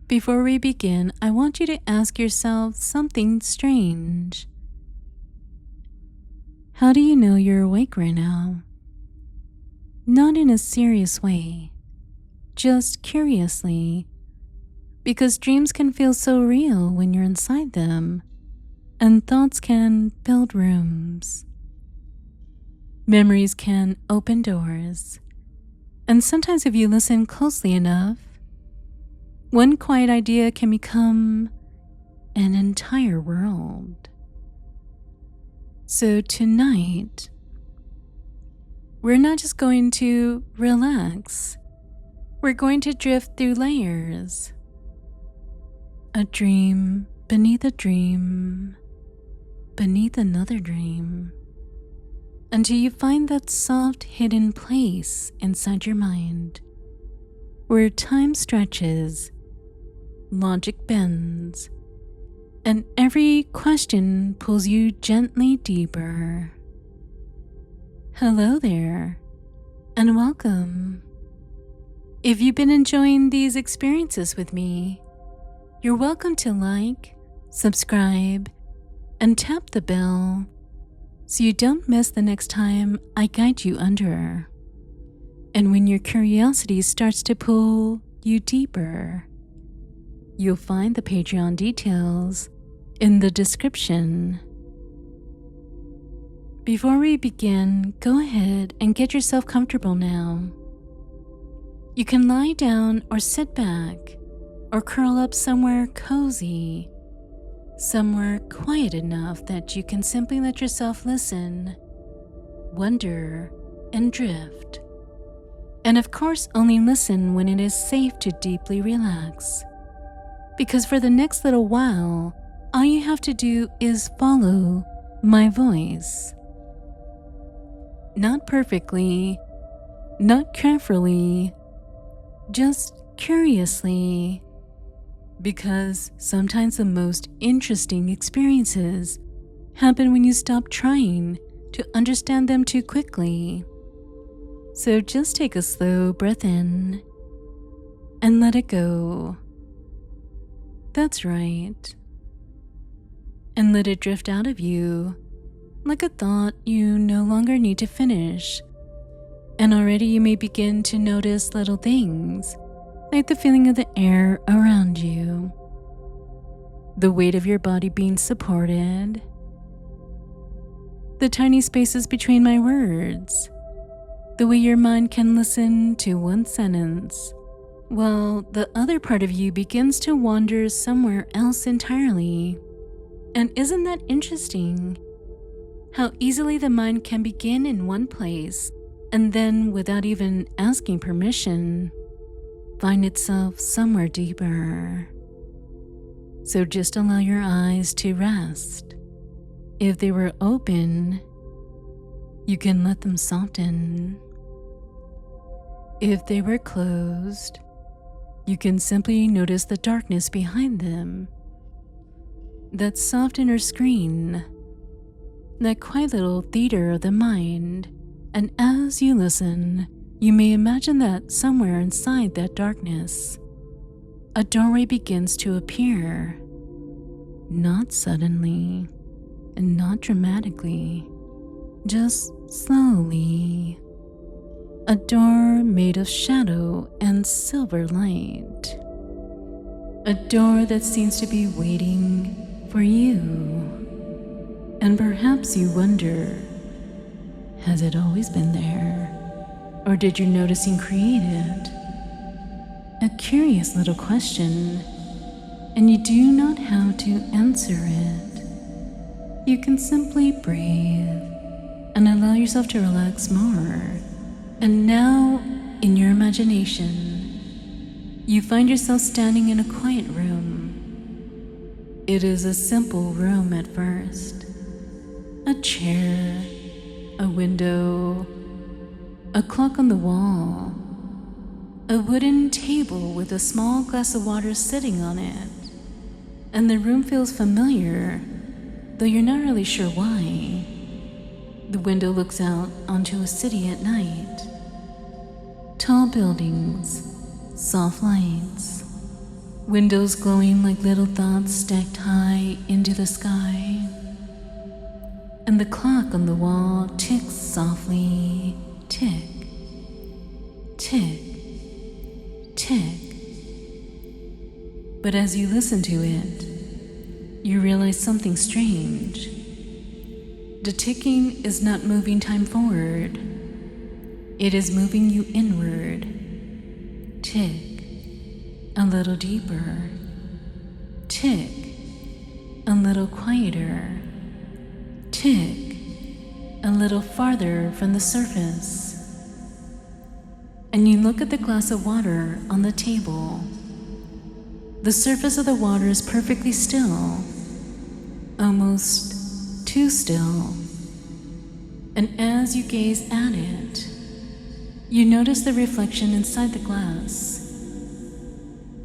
Before we begin, I want you to ask yourself something strange. How do you know you're awake right now? Not in a serious way, just curiously, because dreams can feel so real when you're inside them, and thoughts can build rooms. Memories can open doors, and sometimes if you listen closely enough, one quiet idea can become an entire world. So tonight, we're not just going to relax. We're going to drift through layers. A dream beneath a dream, beneath another dream, until you find that soft hidden place inside your mind where time stretches, logic bends, and every question pulls you gently deeper. Hello there, and welcome. If you've been enjoying these experiences with me, you're welcome to like, subscribe, and tap the bell so you don't miss the next time I guide you under. And when your curiosity starts to pull you deeper, you'll find the Patreon details in the description. Before we begin, go ahead and get yourself comfortable now. You can lie down or sit back or curl up somewhere cozy, somewhere quiet enough that you can simply let yourself listen, wonder, and drift. And of course, only listen when it is safe to deeply relax. Because for the next little while, all you have to do is follow my voice. Not perfectly, not carefully, just curiously. Because sometimes the most interesting experiences happen when you stop trying to understand them too quickly. So just take a slow breath in and let it go. That's right. And let it drift out of you like a thought you no longer need to finish. And already you may begin to notice little things like the feeling of the air around you, the weight of your body being supported, the tiny spaces between my words, the way your mind can listen to one sentence while the other part of you begins to wander somewhere else entirely. And isn't that interesting? How easily the mind can begin in one place and then, without even asking permission, find itself somewhere deeper. So just allow your eyes to rest. If they were open, you can let them soften. If they were closed, you can simply notice the darkness behind them. That soft inner screen, that quiet little theater of the mind. And as you listen, you may imagine that somewhere inside that darkness, a doorway begins to appear. Not suddenly, and not dramatically, just slowly. A door made of shadow and silver light. A door that seems to be waiting for you. And perhaps you wonder, has it always been there? Or did your noticing create it? A curious little question, and you do not have to answer it. You can simply breathe and allow yourself to relax more. And now, in your imagination, you find yourself standing in a quiet room. It is a simple room at first. A chair, a window, a clock on the wall, a wooden table with a small glass of water sitting on it. And the room feels familiar, though you're not really sure why. The window looks out onto a city at night. Tall buildings, soft lights, windows glowing like little dots stacked high into the sky, and the clock on the wall ticks softly, tick, tick, tick. But as you listen to it, you realize something strange. The ticking is not moving time forward. It is moving you inward. Tick, a little deeper. Tick, a little quieter. Tick, a little farther from the surface. And you look at the glass of water on the table. The surface of the water is perfectly still, almost too still. And as you gaze at it, you notice the reflection inside the glass.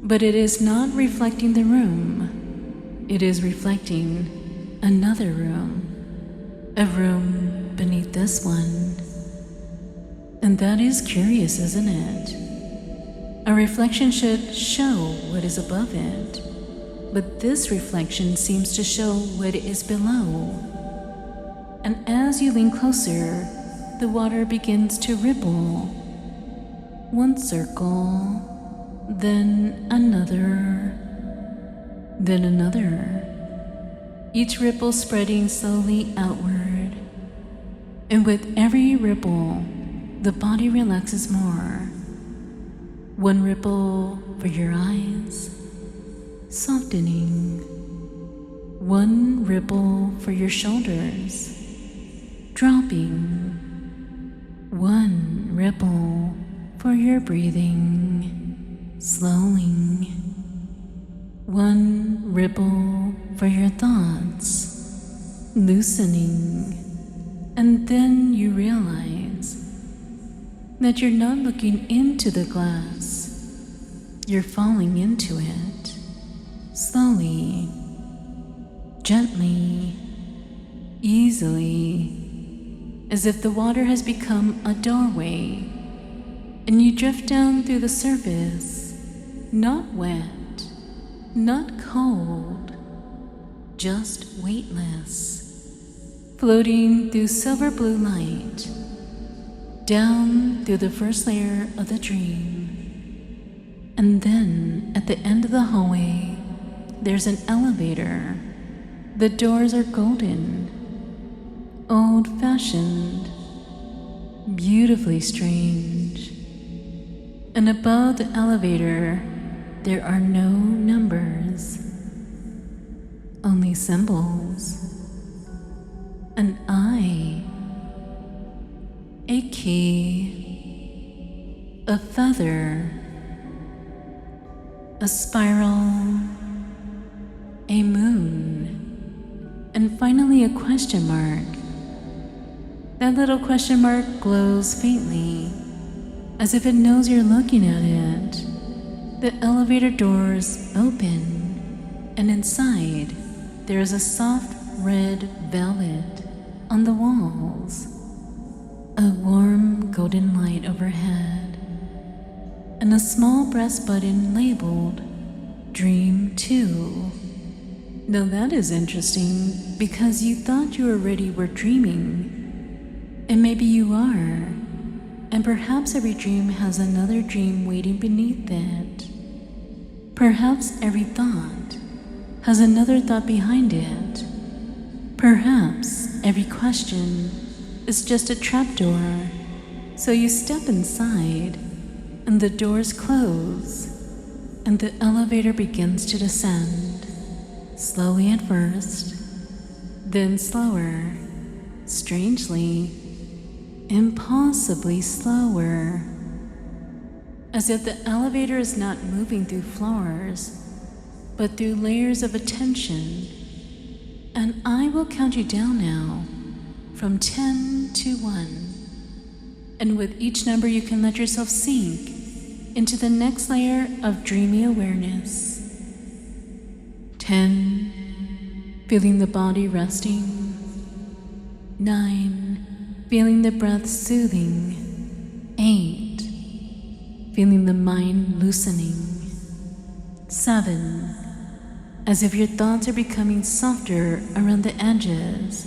But it is not reflecting the room. It is reflecting another room, a room beneath this one. And that is curious, isn't it? A reflection should show what is above it, but this reflection seems to show what is below. And as you lean closer, the water begins to ripple. One circle, then another, then another. Each ripple spreading slowly outward. And with every ripple, the body relaxes more. One ripple for your eyes, softening. One ripple for your shoulders, dropping. One ripple for your breathing, slowing. One ripple for your thoughts, loosening. And then you realize that you're not looking into the glass, you're falling into it, slowly, gently, easily, as if the water has become a doorway, and you drift down through the surface, not wet, not cold, just weightless, floating through silver blue light, down through the first layer of the dream. And then at the end of the hallway, there's an elevator. The doors are golden, old-fashioned, beautifully strange. And above the elevator, there are no numbers, only symbols. An eye, a key, a feather, a spiral, a moon, and finally a question mark. That little question mark glows faintly, as if it knows you're looking at it. The elevator doors open, and inside there is a soft red velvet on the walls, a warm golden light overhead, and a small brass button labeled Dream 2. Now that is interesting, because you thought you already were dreaming, and maybe you are, and perhaps every dream has another dream waiting beneath it. Perhaps every thought has another thought behind it. Perhaps every question is just a trapdoor, so you step inside, and the doors close, and the elevator begins to descend, slowly at first, then slower, strangely, impossibly slower, as if the elevator is not moving through floors, but through layers of attention. And I will count you down now, from 10 to 1. And with each number you can let yourself sink into the next layer of dreamy awareness. 10, feeling the body resting. 9, feeling the breath soothing. 8, feeling the mind loosening. 7. As if your thoughts are becoming softer around the edges.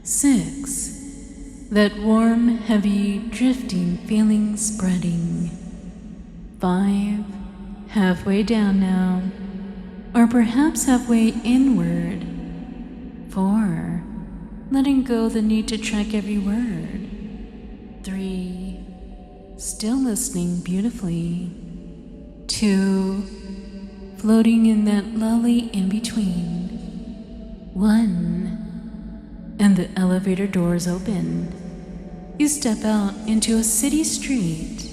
6. That warm, heavy, drifting feeling spreading. 5. Halfway down now, or perhaps halfway inward. 4. Letting go the need to track every word. 3. Still listening beautifully. 2. Floating in that lovely in-between. 1. And the elevator doors open. You step out into a city street.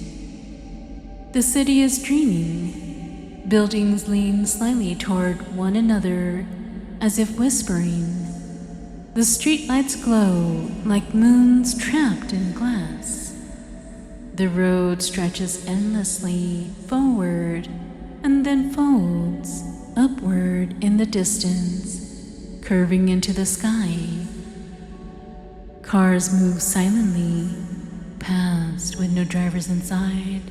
The city is dreaming. Buildings lean slightly toward one another as if whispering. The streetlights glow like moons trapped in glass. The road stretches endlessly forward and then folds upward in the distance, curving into the sky. Cars move silently past with no drivers inside.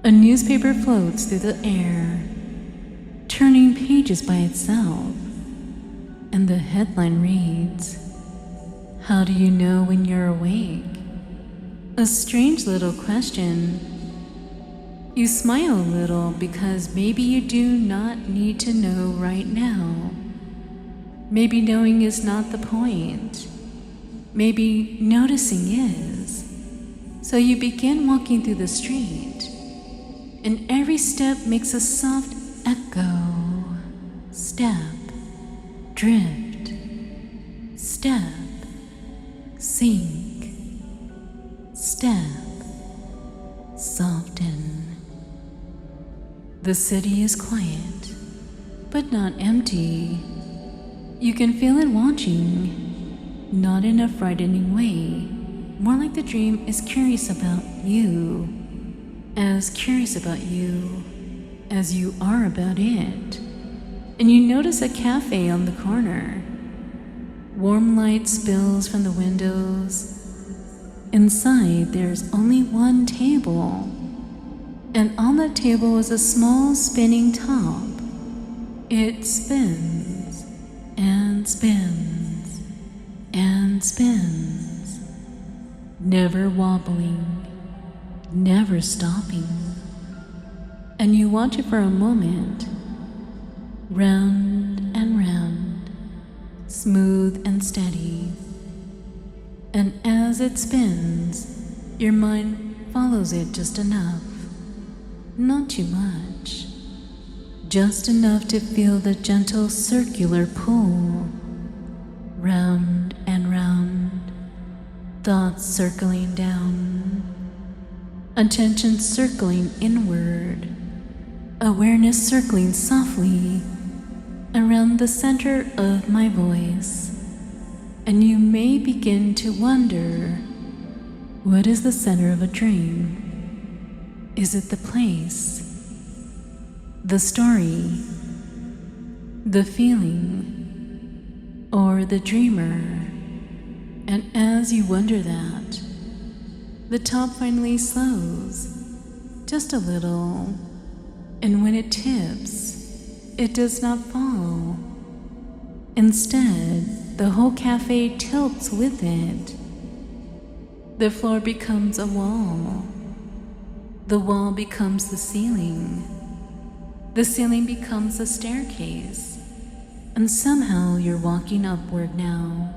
A newspaper floats through the air, turning pages by itself, and the headline reads, "How do you know when you're awake?" A strange little question. You smile a little because maybe you do not need to know right now. Maybe knowing is not the point. Maybe noticing is. So you begin walking through the street, and every step makes a soft echo. Step, drift, step, sink, step, soften. The city is quiet, but not empty. You can feel it watching. Not in a frightening way, more like the dream is curious about you, as curious about you as you are about it. And you notice a cafe on the corner. Warm light spills from the windows. Inside, there's only one table, and on the table is a small spinning top. It spins and spins and spins, never wobbling, never stopping. And you watch it for a moment, round and round, smooth and steady. And as it spins, your mind follows it just enough, not too much, just enough to feel the gentle circular pull, round and round, thoughts circling down, attention circling inward, awareness circling softly around the center of my voice. And you may begin to wonder, what is the center of a dream? Is it the place, the story, the feeling, or the dreamer? And as you wonder that, the top finally slows, just a little, and when it tips, it does not fall. Instead, the whole cafe tilts with it. The floor becomes a wall. The wall becomes the ceiling. The ceiling becomes a staircase. And somehow you're walking upward now,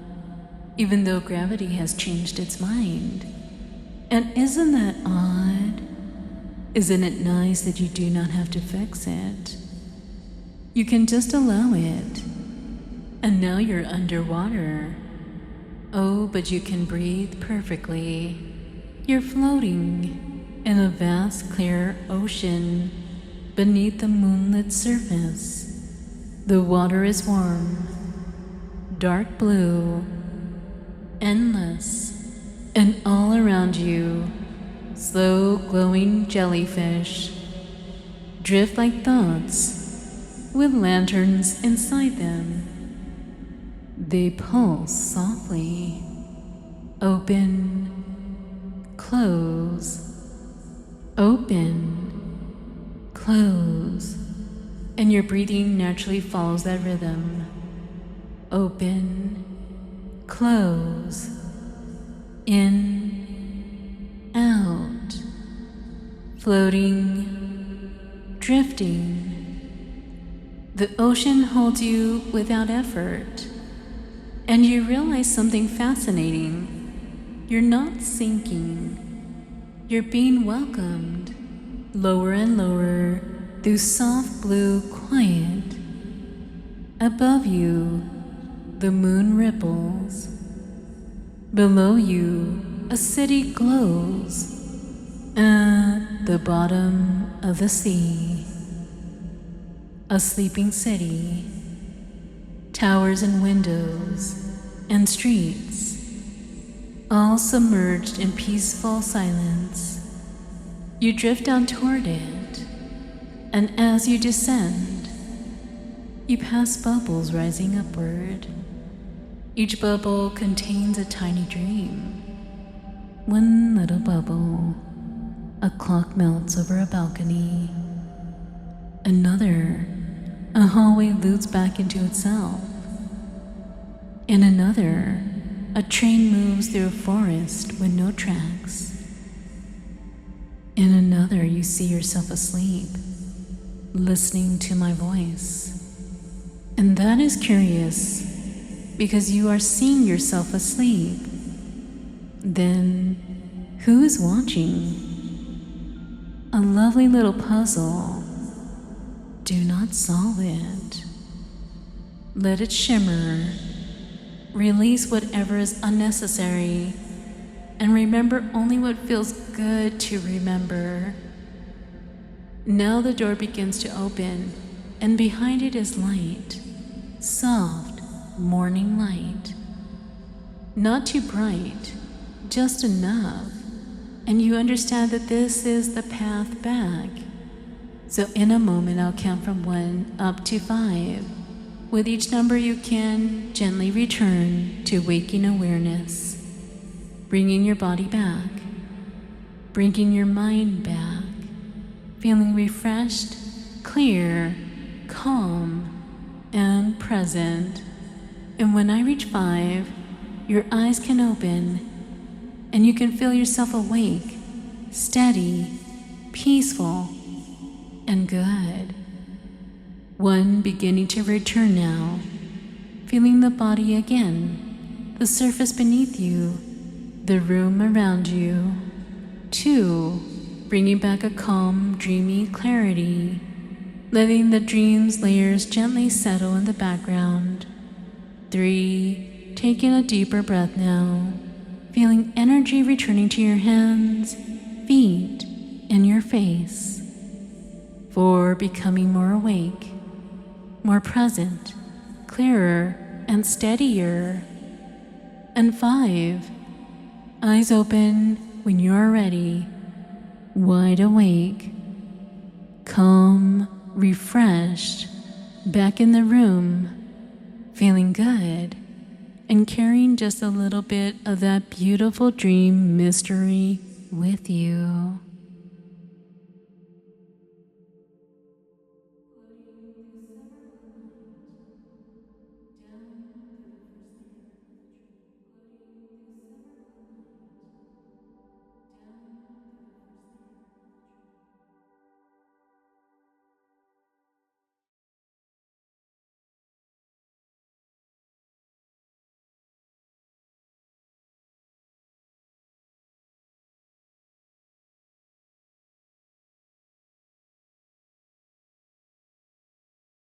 even though gravity has changed its mind. And isn't that odd? Isn't it nice that you do not have to fix it? You can just allow it. And now you're underwater. Oh, but you can breathe perfectly. You're floating in a vast clear ocean beneath the moonlit surface. The water is warm, dark blue, endless, and all around you, slow glowing jellyfish drift like thoughts with lanterns inside them. They pulse softly, open, close, open, close, and your breathing naturally follows that rhythm. Open, close, in, out, floating, drifting. The ocean holds you without effort, and you realize something fascinating. You're not sinking. You're being welcomed lower and lower through soft blue quiet. Above you, the moon ripples. Below you, a city glows. At the bottom of the sea, a sleeping city, towers and windows and streets, all submerged in peaceful silence. You drift down toward it, and as you descend, you pass bubbles rising upward. Each bubble contains a tiny dream. One little bubble, a clock melts over a balcony. Another, a hallway loops back into itself. In another, a train moves through a forest with no tracks. In another, you see yourself asleep, listening to my voice. And that is curious, because you are seeing yourself asleep. Then, who is watching? A lovely little puzzle. Do not solve it. Let it shimmer. Release whatever is unnecessary, and remember only what feels good to remember. Now the door begins to open, and behind it is light, soft morning light. Not too bright, just enough, and you understand that this is the path back. So in a moment I'll count from 1 up to 5. With each number you can gently return to waking awareness, bringing your body back, bringing your mind back, feeling refreshed, clear, calm, and present. And when I reach 5, your eyes can open and you can feel yourself awake, steady, peaceful, and good. 1 beginning to return now, feeling the body again, the surface beneath you, the room around you. 2, bringing back a calm, dreamy clarity, letting the dream's layers gently settle in the background. 3, taking a deeper breath now, feeling energy returning to your hands, feet, and your face. 4, becoming more awake, more present, clearer, and steadier. And 5, eyes open when you are ready, wide awake, calm, refreshed, back in the room, feeling good, and carrying just a little bit of that beautiful dream mystery with you.